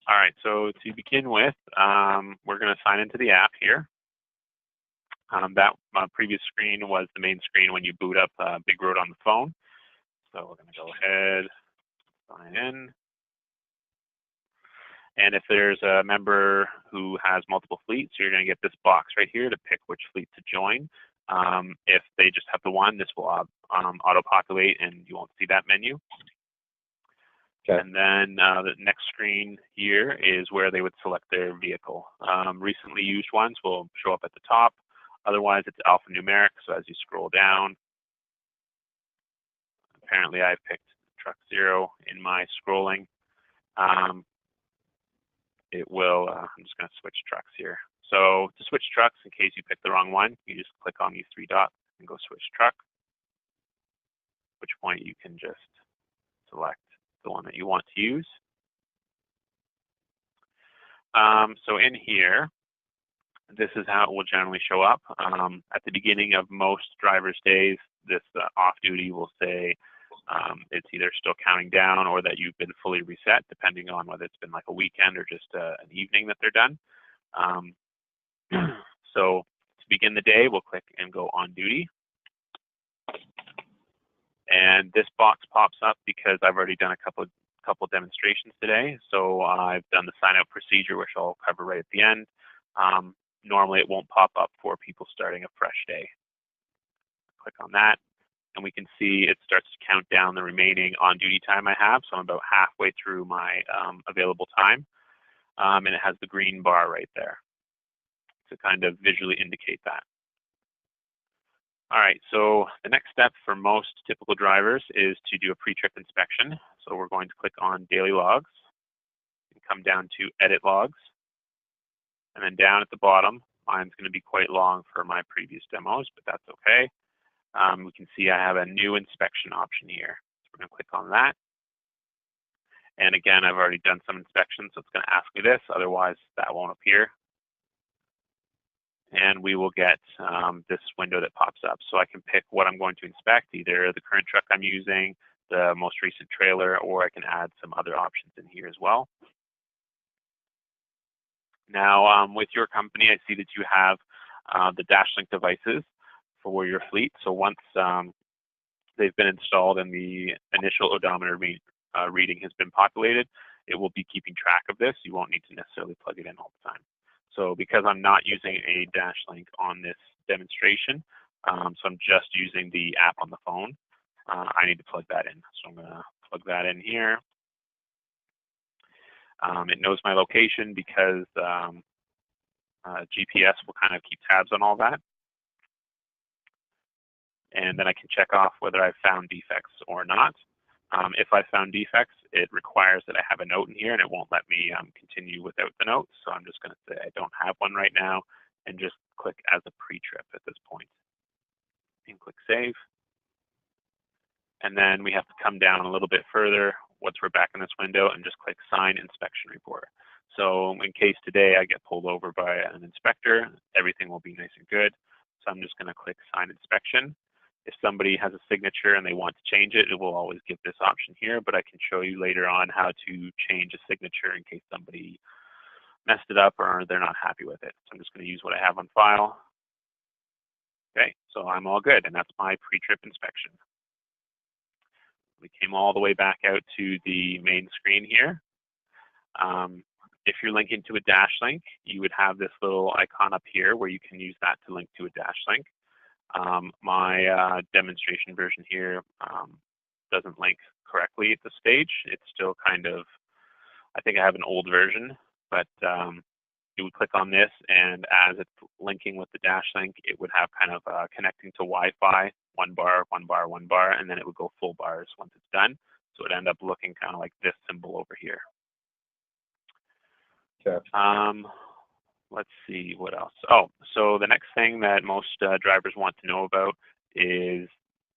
All right, so to begin with, we're going to sign into the app here. That previous screen was the main screen when you boot up Big Road on the phone. So we're going to go ahead, sign in. And if there's a member who has multiple fleets, you're going to get this box right here to pick which fleet to join. If they just have the one, this will auto-populate and you won't see that menu. Okay. And then the next screen here is where they would select their vehicle. Recently used ones will show up at the top. Otherwise, it's alphanumeric, so as you scroll down, apparently I've picked truck 0 in my scrolling. It will, I'm just going to switch trucks here. So to switch trucks, in case you pick the wrong one, you just click on these 3 dots and go switch truck, at which point you can just select the one that you want to use. So in here, this is how it will generally show up. At the beginning of most drivers' days, this off-duty will say it's either still counting down or that you've been fully reset, depending on whether it's been like a weekend or just an evening that they're done. So to begin the day, we'll click and go on duty. And this box pops up because I've already done a couple demonstrations today. So I've done the sign out procedure, which I'll cover right at the end. Normally it won't pop up for people starting a fresh day. Click on that, and we can see it starts to count down the remaining on-duty time I have. So I'm about halfway through my available time, and it has the green bar right there to kind of visually indicate that. All right, so the next step for most typical drivers is to do a pre-trip inspection. So we're going to click on Daily Logs and come down to Edit Logs. And then down at the bottom, mine's going to be quite long for my previous demos, but that's okay. We can see I have a new inspection option here. So we're going to click on that. And again, I've already done some inspections, so it's going to ask me this. Otherwise, that won't appear. And we will get this window that pops up. So I can pick what I'm going to inspect, either the current truck I'm using, the most recent trailer, or I can add some other options in here as well. Now, with your company, I see that you have the DashLink devices for your fleet. So once they've been installed and the initial odometer reading has been populated, it will be keeping track of this. You won't need to necessarily plug it in all the time. So because I'm not using a DashLink on this demonstration, so I'm just using the app on the phone, I need to plug that in. So I'm going to plug that in here. It knows my location because GPS will kind of keep tabs on all that. And then I can check off whether I've found defects or not. If I found defects, it requires that I have a note in here, and it won't let me continue without the note. So I'm just going to say I don't have one right now and just click as a pre-trip at this point. And click Save. And then we have to come down a little bit further once we're back in this window and just click Sign Inspection Report. So in case today I get pulled over by an inspector, everything will be nice and good. So I'm just going to click Sign Inspection. If somebody has a signature and they want to change it, it will always give this option here, but I can show you later on how to change a signature in case somebody messed it up or they're not happy with it. So I'm just going to use what I have on file. Okay, so I'm all good, and that's my pre-trip inspection. We came all the way back out to the main screen here. If you're linking to a DashLink, you would have this little icon up here where you can use that to link to a DashLink. My demonstration version here doesn't link correctly at this stage. It's still kind of, I think I have an old version, but you would click on this, and as it's linking with the DashLink, it would have kind of connecting to Wi-Fi, 1 bar, 1 bar, 1 bar, and then it would go full bars once it's done. So it would end up looking kind of like this symbol over here. Okay. Let's see what else. Oh, so the next thing that most drivers want to know about is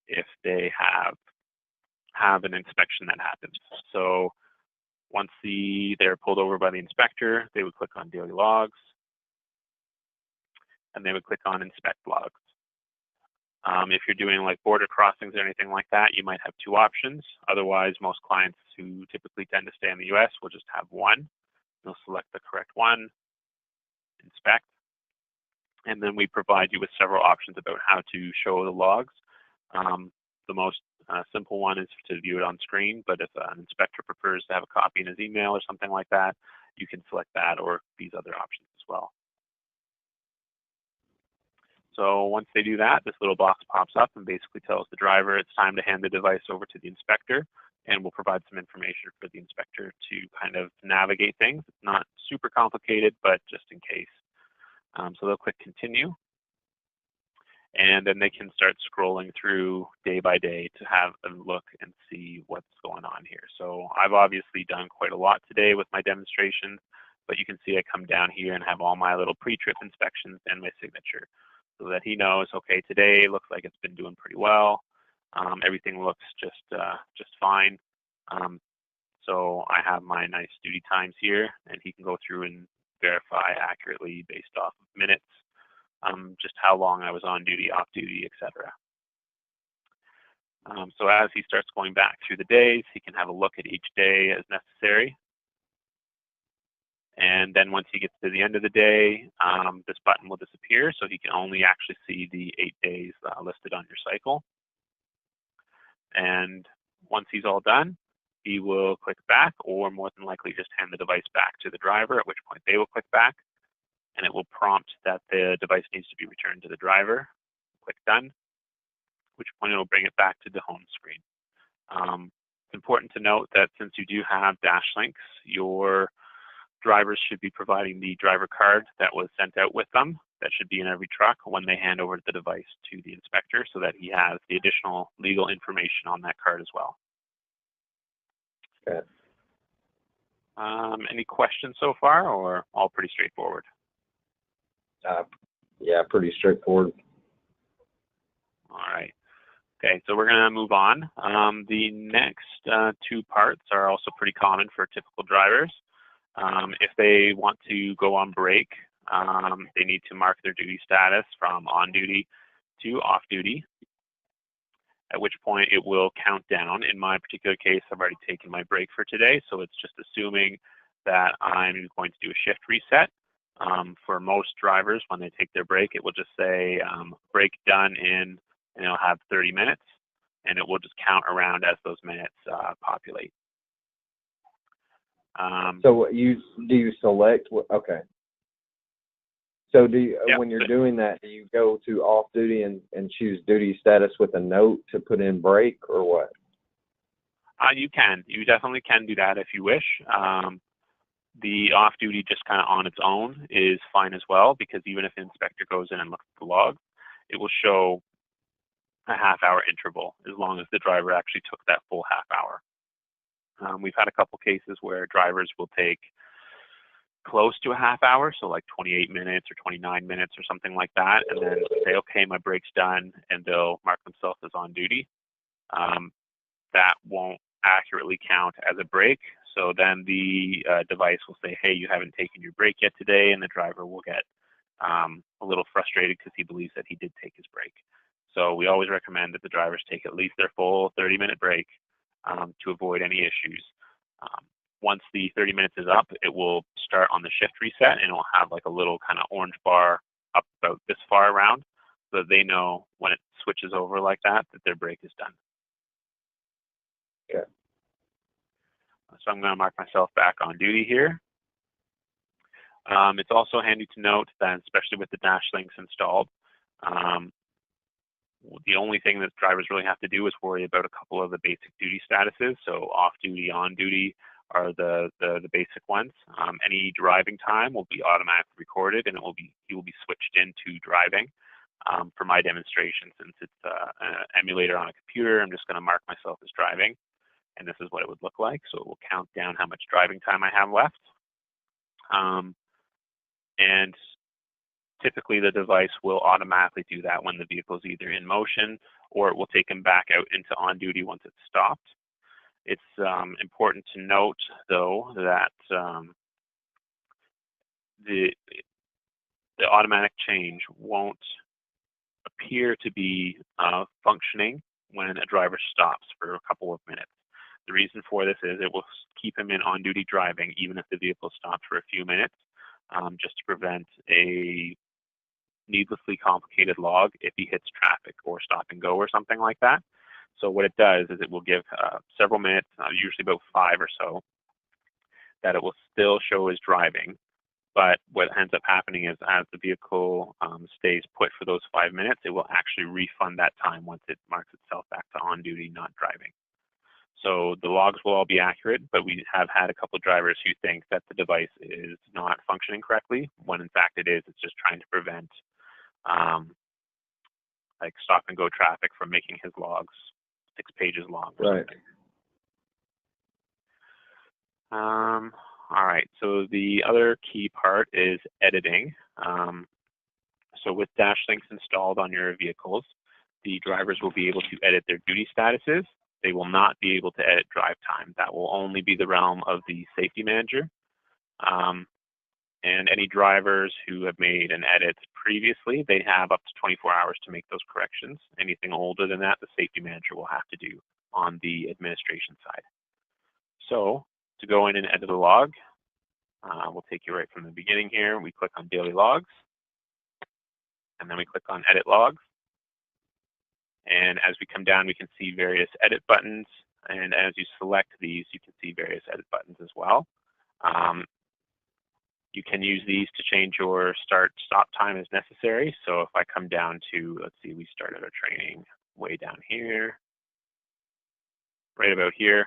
if they have an inspection that happens. So once they're pulled over by the inspector, they would click on Daily Logs, and they would click on Inspect Logs. If you're doing like border crossings or anything like that, you might have 2 options. Otherwise, most clients who typically tend to stay in the US will just have 1. You'll select the correct one, inspect, and then we provide you with several options about how to show the logs. The most simple one is to view it on screen, but if an inspector prefers to have a copy in his email or something like that, you can select that or these other options as well. So once they do that, this little box pops up and basically tells the driver it's time to hand the device over to the inspector, and we'll provide some information for the inspector to kind of navigate things. It's not super complicated, but just in case. So they'll click continue, and then they can start scrolling through day by day to have a look and see what's going on here. So I've obviously done quite a lot today with my demonstrations, but you can see I come down here and have all my little pre-trip inspections and my signature, so that he knows, okay, today looks like it's been doing pretty well. Everything looks just fine. So I have my nice duty times here, and he can go through and verify accurately based off of minutes, just how long I was on duty, off duty, etc. So as he starts going back through the days, he can have a look at each day as necessary. And then once he gets to the end of the day, this button will disappear, so he can only actually see the 8 days listed on your cycle. And once he's all done, he will click back, or more than likely just hand the device back to the driver, at which point they will click back, and it will prompt that the device needs to be returned to the driver. Click done, at which point it will bring it back to the home screen. It's important to note that since you do have dash links, your drivers should be providing the driver card that was sent out with them. That should be in every truck when they hand over the device to the inspector, so that he has the additional legal information on that card as well. Okay. Any questions so far, or all pretty straightforward? Yeah, pretty straightforward. All right. Okay, so we're going to move on. The next 2 parts are also pretty common for typical drivers. If they want to go on break, they need to mark their duty status from on duty to off duty, at which point it will count down. In my particular case, I've already taken my break for today, so it's just assuming that I'm going to do a shift reset. For most drivers, when they take their break, it will just say break done in, and it'll have 30 minutes, and it will just count around as those minutes populate. So do you select? Okay. So when you're doing that, do you go to off duty and choose duty status with a note to put in break, or what? You can. You definitely can do that if you wish. The off duty just kind of on its own is fine as well, because even if the inspector goes in and looks at the log, it will show a half-hour interval as long as the driver actually took that full half hour. We've had a couple cases where drivers will take close to a half hour, so like 28 minutes or 29 minutes or something like that, and then say, okay, my break's done, and they'll mark themselves as on duty. That won't accurately count as a break, so then the device will say, hey, you haven't taken your break yet today, and the driver will get a little frustrated because he believes that he did take his break. So we always recommend that the drivers take at least their full 30-minute break to avoid any issues. Once the 30 minutes is up, it will start on the shift reset, and it will have like a little kind of orange bar up about this far around, so that they know when it switches over like that their break is done. Okay. So I'm going to mark myself back on duty here. It's also handy to note that, especially with the dash links installed, the only thing that drivers really have to do is worry about a couple of the basic duty statuses. So off duty, on duty are the basic ones. Any driving time will be automatically recorded, and he will be switched into driving. For my demonstration, since it's an emulator on a computer, I'm just going to mark myself as driving, and this is what it would look like. So it will count down how much driving time I have left. And typically the device will automatically do that when the vehicle is either in motion, or it will take him back out into on duty once it's stopped. It's important to note, though, that the automatic change won't appear to be functioning when a driver stops for a couple of minutes. The reason for this is it will keep him in on-duty driving even if the vehicle stops for a few minutes, just to prevent a needlessly complicated log if he hits traffic or stop and go or something like that. So what it does is it will give several minutes, usually about 5 or so, that it will still show as driving. But what ends up happening is as the vehicle stays put for those 5 minutes, it will actually refund that time once it marks itself back to on duty, not driving. So the logs will all be accurate, but we have had a couple of drivers who think that the device is not functioning correctly, when in fact it is. It's just trying to prevent like stop and go traffic from making his logs 6 pages long. Right. All right, so the other key part is editing. So with dash links installed on your vehicles, the drivers will be able to edit their duty statuses. They will not be able to edit drive time. That will only be the realm of the safety manager. And any drivers who have made an edit previously, they have up to 24 hours to make those corrections. Anything older than that, the safety manager will have to do on the administration side. So to go in and edit a log, we'll take you right from the beginning here. We click on daily logs, and then we click on edit logs. And as we come down, we can see various edit buttons. And as you select these, you can see various edit buttons as well. You can use these to change your start-stop time as necessary. So if I come down to, let's see, we started our training way down here, right about here.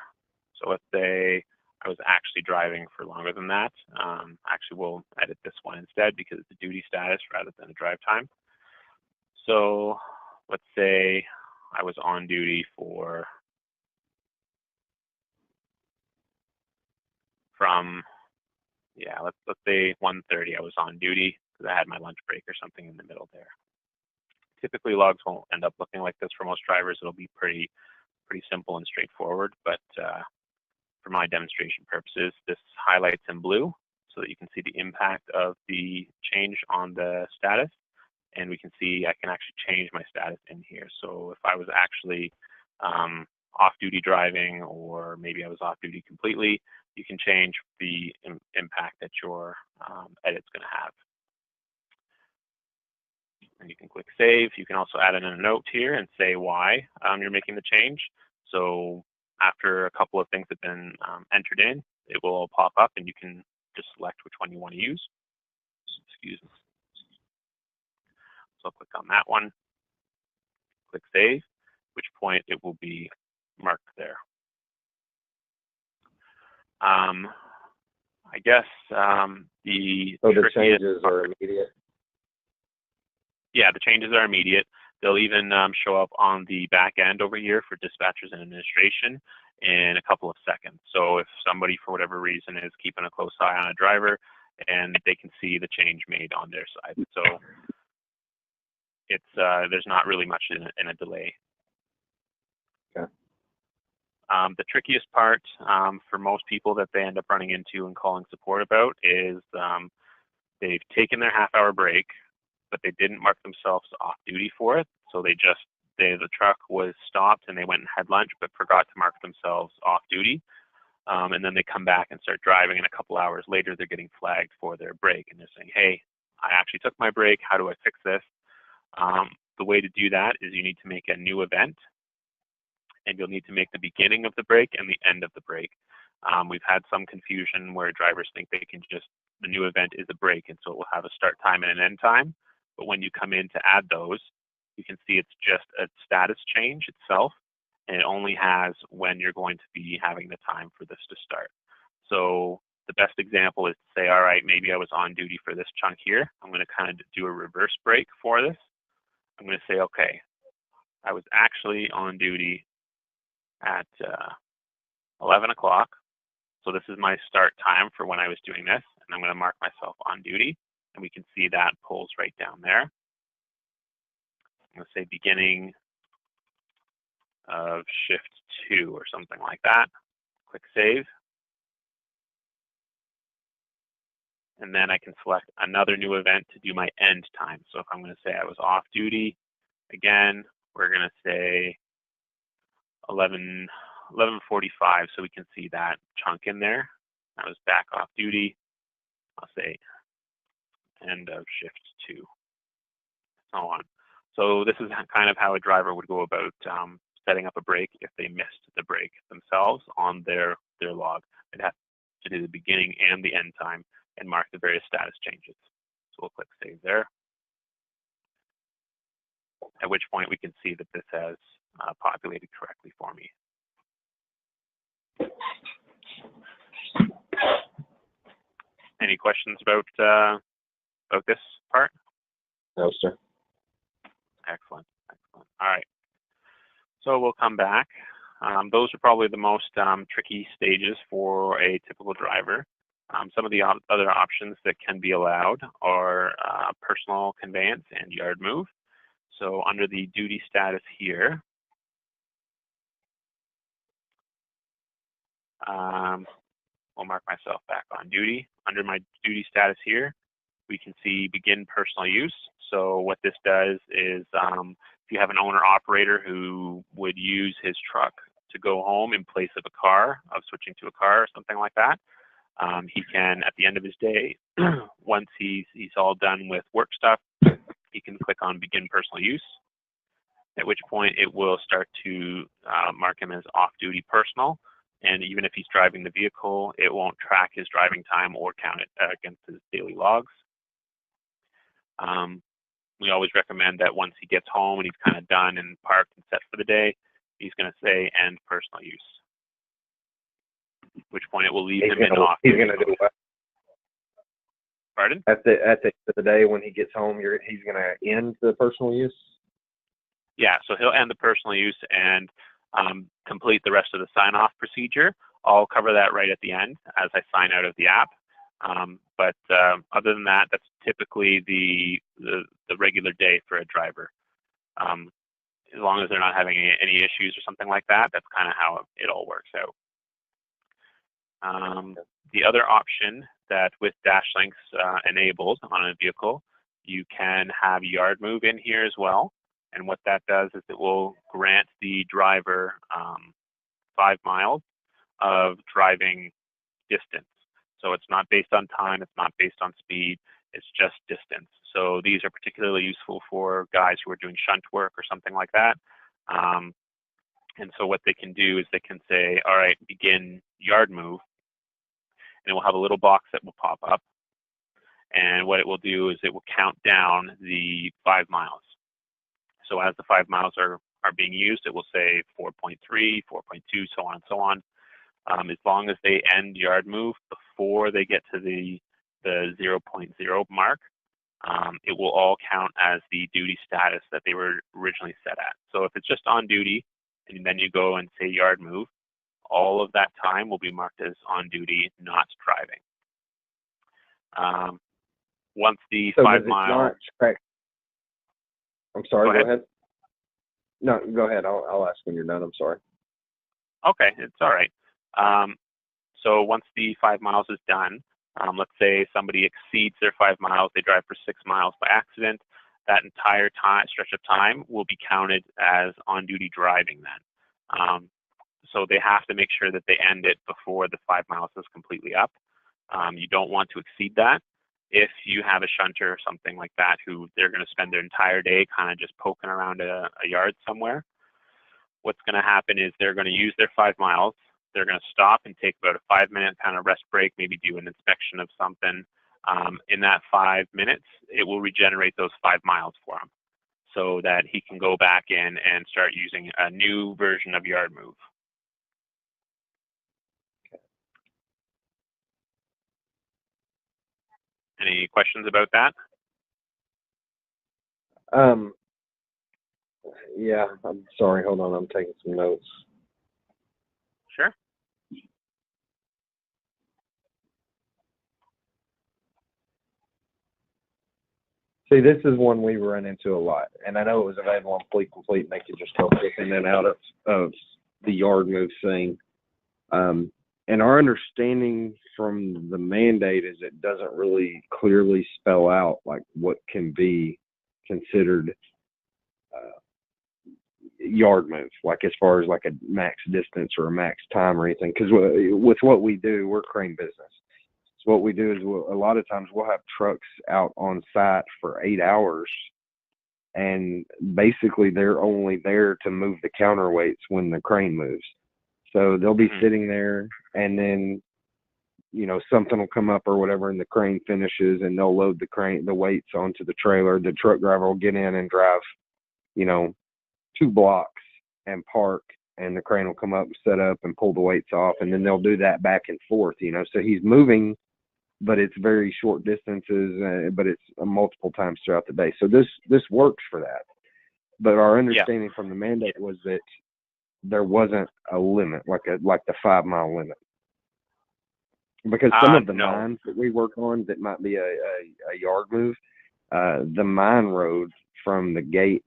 So let's say I was actually driving for longer than that. Actually, we'll edit this one instead because it's a duty status rather than a drive time. So let's say I was on duty let's say 1:30 I was on duty because I had my lunch break or something in the middle there. Typically logs won't end up looking like this for most drivers. It'll be pretty simple and straightforward, but for my demonstration purposes, this highlights in blue so that you can see the impact of the change on the status. And we can see I can actually change my status in here. So if I was actually off-duty driving, or maybe I was off-duty completely, you can change the impact that your edit's going to have. And you can click Save. You can also add in a note here and say why you're making the change. So after a couple of things have been entered in, it will pop up and you can just select which one you want to use. Excuse me. So I'll click on that one, click Save, at which point it will be marked there. I guess the changes are immediate. Yeah, the changes are immediate. They'll even show up on the back end over here for dispatchers and administration in a couple of seconds. So if somebody, for whatever reason, is keeping a close eye on a driver, and they can see the change made on their side. So it's there's not really much in a delay. Okay. The trickiest part for most people that they end up running into and calling support about is they've taken their half-hour break, but they didn't mark themselves off duty for it. So the truck was stopped and they went and had lunch, but forgot to mark themselves off duty. And then they come back and start driving, and a couple hours later, they're getting flagged for their break. And they're saying, hey, I actually took my break. How do I fix this? The way to do that is you need to make a new event, and you'll need to make the beginning of the break and the end of the break. We've had some confusion where drivers think they can the new event is a break, and so it will have a start time and an end time. But when you come in to add those, you can see it's just a status change itself, and it only has when you're going to be having the time for this to start. So the best example is to say, all right, maybe I was on duty for this chunk here. I'm going to kind of do a reverse break for this. I'm going to say, okay, I was actually on duty at 11 o'clock. So this is my start time for when I was doing this, and I'm going to mark myself on duty, and we can see that pulls right down there. I'm going to say beginning of shift 2 or something like that. Click Save. And then I can select another new event to do my end time. So if I'm going to say I was off duty, again, we're going to say 11 11:45, so we can see that chunk in there. That was back off duty. I'll say end of shift 2, so on. So this is kind of how a driver would go about setting up a break if they missed the break themselves on their log. They'd have to do the beginning and the end time and mark the various status changes. So we'll click save there. At which point we can see that this has populated correctly for me. Any questions about this part? No, sir. Excellent, excellent. All right. So we'll come back. Those are probably the most tricky stages for a typical driver. Some of the other options that can be allowed are personal conveyance and yard move. So under the duty status here, I'll mark myself back on duty. Under my duty status here, we can see begin personal use. So what this does is if you have an owner-operator who would use his truck to go home in place of a car, of switching to a car or something like that, he can, at the end of his day, once he's all done with work stuff, he can click on begin personal use, at which point it will start to mark him as off-duty personal. And even if he's driving the vehicle, it won't track his driving time or count it against his daily logs. We always recommend that once he gets home and he's kind of done and parked and set for the day, he's going to say end personal use, at which point it will leave him in off. He's going to do what? Pardon? At the end of the day when he gets home, he's going to end the personal use? Yeah, so he'll end the personal use and complete the rest of the sign-off procedure. I'll cover that right at the end as I sign out of the app. But other than that, that's typically the regular day for a driver. As long as they're not having any issues or something like that, that's kind of how it all works out. The other option that with dash links enabled on a vehicle, you can have yard move in here as well. And what that does is it will grant the driver 5 miles of driving distance. So it's not based on time, it's not based on speed, it's just distance. So these are particularly useful for guys who are doing shunt work or something like that. And so what they can do is they can say, all right, begin yard move, and it will have a little box that will pop up. And what it will do is it will count down the 5 miles. So as the 5 miles are being used, it will say 4.3, 4.2, so on and so on. As long as they end yard move before they get to the 0.0 mark, it will all count as the duty status that they were originally set at. So if it's just on duty, and then you go and say yard move, all of that time will be marked as on duty, not driving. Once the 5 mile... I'm sorry, go ahead. No, go ahead. I'll ask when you're done. I'm sorry. Okay, it's all right. So once the 5 miles is done, let's say somebody exceeds their 5 miles, they drive for 6 miles by accident, that entire stretch of time will be counted as on-duty driving then. So they have to make sure that they end it before the 5 miles is completely up. You don't want to exceed that. If you have a shunter or something like that who they're going to spend their entire day kind of just poking around a yard somewhere, what's going to happen is they're going to use their 5 miles. They're going to stop and take about a 5-minute kind of rest break, maybe do an inspection of something. In that 5 minutes, it will regenerate those 5 miles for him so that he can go back in and start using a new version of yard move. Any questions about that? Yeah, I'm sorry. Hold on. I'm taking some notes. Sure. See, this is one we run into a lot, and I know it was available on Fleet Complete, and they could just help us in and out of the yard move thing. And our understanding from the mandate is it doesn't really clearly spell out like what can be considered. yard move, like as far as like a max distance or a max time or anything. Because with what we do, we're crane business. So what we do is a lot of times we'll have trucks out on site for 8 hours, and basically they're only there to move the counterweights when the crane moves. So they'll be sitting there, and then something will come up or whatever, and the crane finishes, and they'll load the weights onto the trailer. The truck driver will get in and drive, 2 blocks and park, and the crane will come up and set up and pull the weights off, and then they'll do that back and forth. So he's moving, but it's very short distances, but it's multiple times throughout the day. So this works for that. But our understanding from the mandate was that there wasn't a limit, like the 5-mile limit. Because some of the mines that we work on that might be a yard move, the mine road from the gate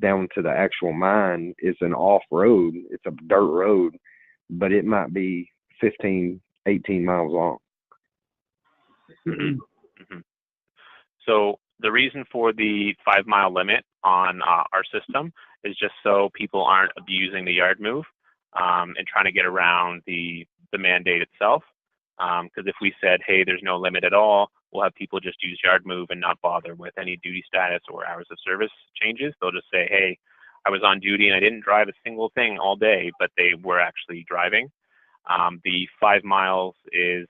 down to the actual mine is an off-road. It's a dirt road, but it might be 15, 18 miles long. So the reason for the 5-mile limit on our system is just so people aren't abusing the yard move and trying to get around the mandate itself. Because if we said, hey, there's no limit at all, we'll have people just use yard move and not bother with any duty status or hours of service changes. They'll just say, hey, I was on duty and I didn't drive a single thing all day, but they were actually driving. The 5 miles is,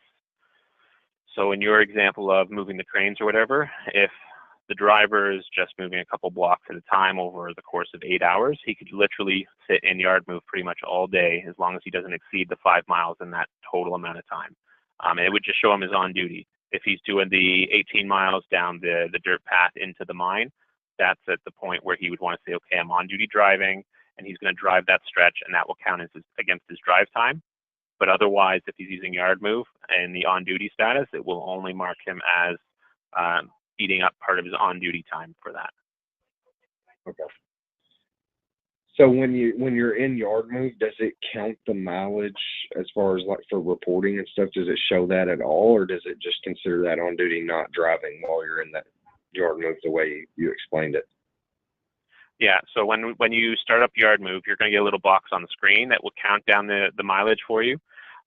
so in your example of moving the cranes or whatever, if the driver is just moving a couple blocks at a time over the course of 8 hours, he could literally sit in yard move pretty much all day as long as he doesn't exceed the 5 miles in that total amount of time. And it would just show him as on duty. If he's doing the 18 miles down the dirt path into the mine, that's at the point where he would want to say, okay, I'm on duty driving, and he's going to drive that stretch, and that will count as against his drive time. But otherwise, if he's using yard move and the on-duty status, it will only mark him as eating up part of his on-duty time for that. Okay. So when you're in yard move, does it count the mileage as far as like for reporting and stuff? Does it show that at all, or does it just consider that on duty not driving while you're in that yard move the way you explained it? Yeah. So when you start up yard move, you're going to get a little box on the screen that will count down the mileage for you.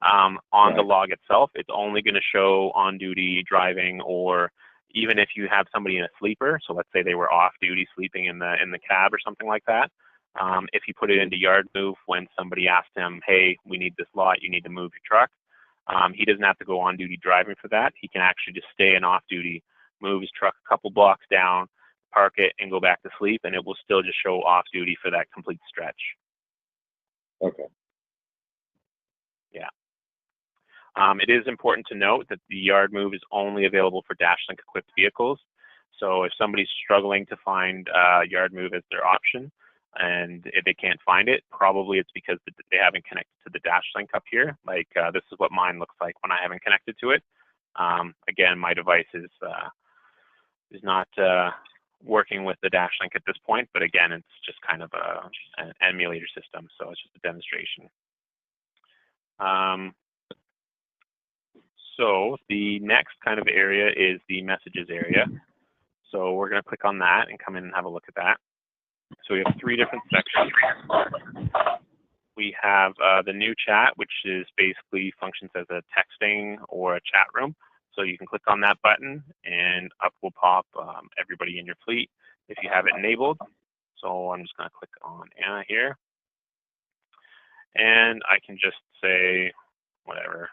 On the log itself, it's only going to show on duty driving, or even if you have somebody in a sleeper. So let's say they were off duty sleeping in the cab or something like that. If you put it into yard move when somebody asked him, hey, we need this lot, you need to move your truck, he doesn't have to go on duty driving for that. He can actually just stay in off duty, move his truck a couple blocks down, park it, and go back to sleep, and it will still just show off duty for that complete stretch. Okay. Yeah. It is important to note that the yard move is only available for DashLink equipped vehicles. So if somebody's struggling to find yard move as their option, and if they can't find it, probably it's because they haven't connected to the DashLink up here. Like this is what mine looks like when I haven't connected to it. Again, my device is not working with the DashLink at this point, but again, it's just kind of an emulator system, so it's just a demonstration. So the next kind of area is the messages area. So we're going to click on that and come in and have a look at that. So we have 3 different sections. We have the new chat, which is basically functions as a texting or a chat room. So you can click on that button and up will pop everybody in your fleet if you have it enabled. So I'm just going to click on Anna here. And I can just say whatever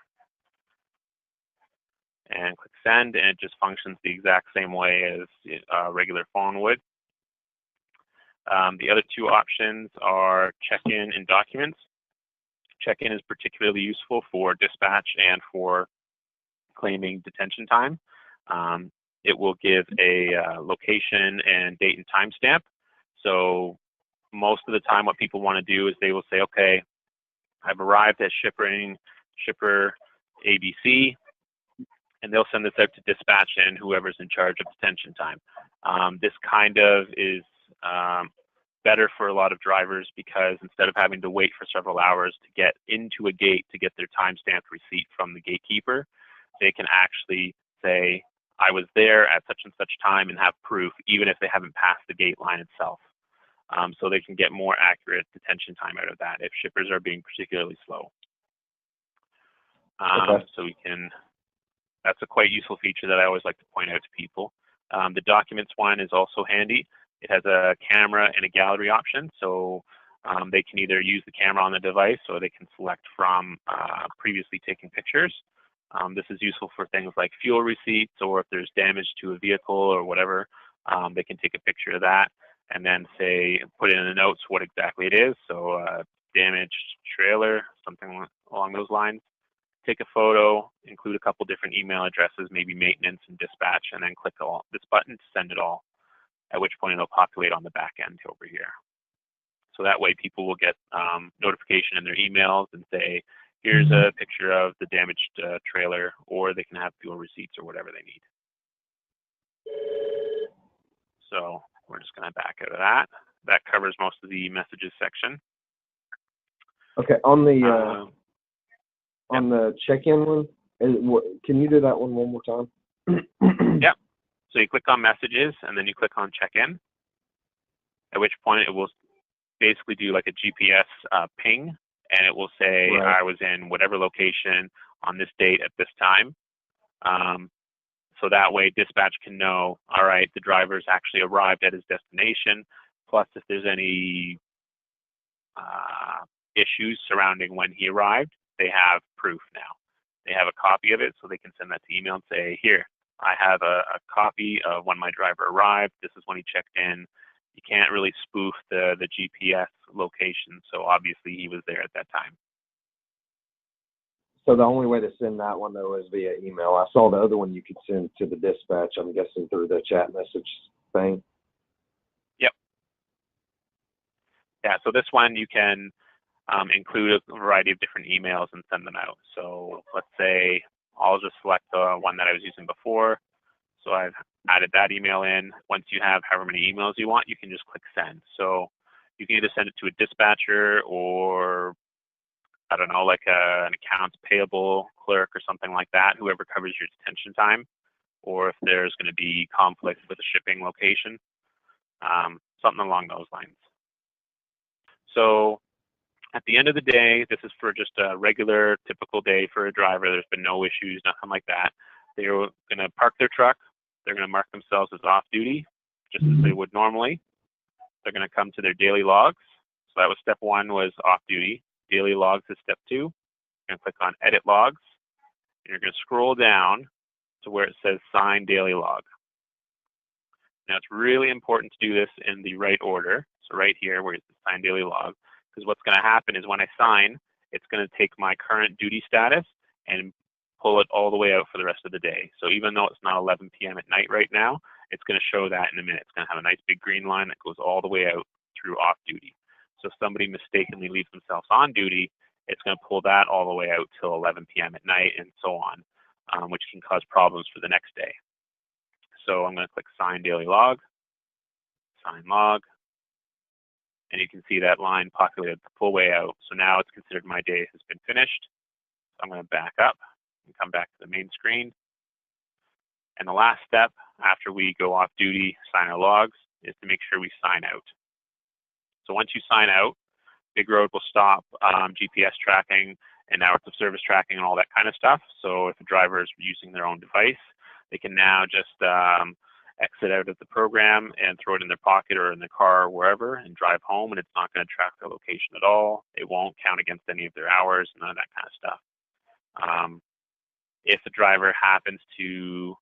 and click send, and it just functions the exact same way as a regular phone would. The other 2 options are check-in and documents. Check-in is particularly useful for dispatch and for claiming detention time. It will give a location and date and timestamp. So most of the time what people want to do is they will say, okay, I've arrived at shipper ABC, and they'll send this out to dispatch and whoever's in charge of detention time. This kind of is better for a lot of drivers because instead of having to wait for several hours to get into a gate to get their timestamped receipt from the gatekeeper, they can actually say, I was there at such and such time and have proof, even if they haven't passed the gate line itself. so they can get more accurate detention time out of that if shippers are being particularly slow. Okay. So that's a quite useful feature that I always like to point out to people. The documents one is also handy. It has a camera and a gallery option, so they can either use the camera on the device or they can select from previously taken pictures. This is useful for things like fuel receipts, or if there's damage to a vehicle or whatever, they can take a picture of that and then say, put in the notes what exactly it is. So damaged trailer, something along those lines. Take a photo, include a couple different email addresses, maybe maintenance and dispatch, and then click this button to send it all, at which point it'll populate on the back end over here. So that way people will get notification in their emails and say, here's a picture of the damaged trailer, or they can have fuel receipts or whatever they need. So we're just going to back out of that. That covers most of the messages section. Okay, on the check-in one, can you do that one more time? Yep. So you click on messages and then you click on check-in, at which point it will basically do like a GPS ping, and it will say, right. I was in whatever location on this date at this time. So that way dispatch can know, all right, the driver's actually arrived at his destination, plus if there's any issues surrounding when he arrived, they have proof now. They have a copy of it, so they can send that to email and say, here, I have a copy of when my driver arrived. This is when he checked in. You can't really spoof the GPS location, so obviously he was there at that time. So the only way to send that one, though, is via email. I saw the other one you could send to the dispatch, I'm guessing through the chat message thing. Yep. Yeah, so this one you can include a variety of different emails and send them out. So let's say I'll just select the one that I was using before. So I've added that email in. Once you have however many emails you want, you can just click send. So you can either send it to a dispatcher or, I don't know, like an accounts payable clerk or something like that, whoever covers your detention time, or if there's going to be conflict with a shipping location, something along those lines. So at the end of the day, this is for just a regular, typical day for a driver. There's been no issues, nothing like that. They're going to park their truck. They're going to mark themselves as off-duty, just as they would normally. They're going to come to their daily logs. So that was step one, was off-duty. Daily logs is step two. You're going to click on Edit Logs. And you're going to scroll down to where it says Sign Daily Log. Now, it's really important to do this in the right order. So right here, where it says Sign Daily Log, because what's going to happen is when I sign, it's going to take my current duty status and pull it all the way out for the rest of the day. So even though it's not 11 p.m. at night right now, it's going to show that in a minute. It's going to have a nice big green line that goes all the way out through off duty. So if somebody mistakenly leaves themselves on duty, it's going to pull that all the way out till 11 p.m. at night and so on, which can cause problems for the next day. So I'm going to click Sign Daily Log, Sign Log, and you can see that line populated the full way out. So now it's considered my day has been finished. So I'm going to back up and come back to the main screen. And the last step after we go off duty, sign our logs, is to make sure we sign out. So once you sign out, Big Road will stop GPS tracking and hours of service tracking and all that kind of stuff. So if a driver is using their own device, they can now just exit out of the program and throw it in their pocket or in their car or wherever and drive home, and it's not going to track their location at all. It won't count against any of their hours, none of that kind of stuff. If the driver happens to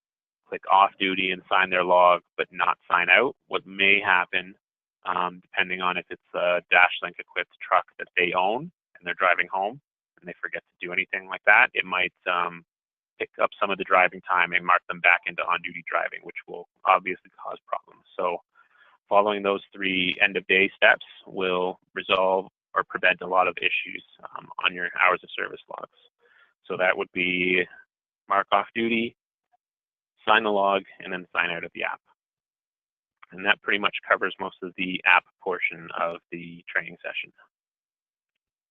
click off duty and sign their log but not sign out, what may happen, depending on if it's a DashLink equipped truck that they own and they're driving home and they forget to do anything like that, it might pick up some of the driving time and mark them back into on-duty driving, which will obviously cause problems. So following those 3 end-of-day steps will resolve or prevent a lot of issues on your hours of service logs. So that would be mark off duty, sign the log, and then sign out of the app. And that pretty much covers most of the app portion of the training session.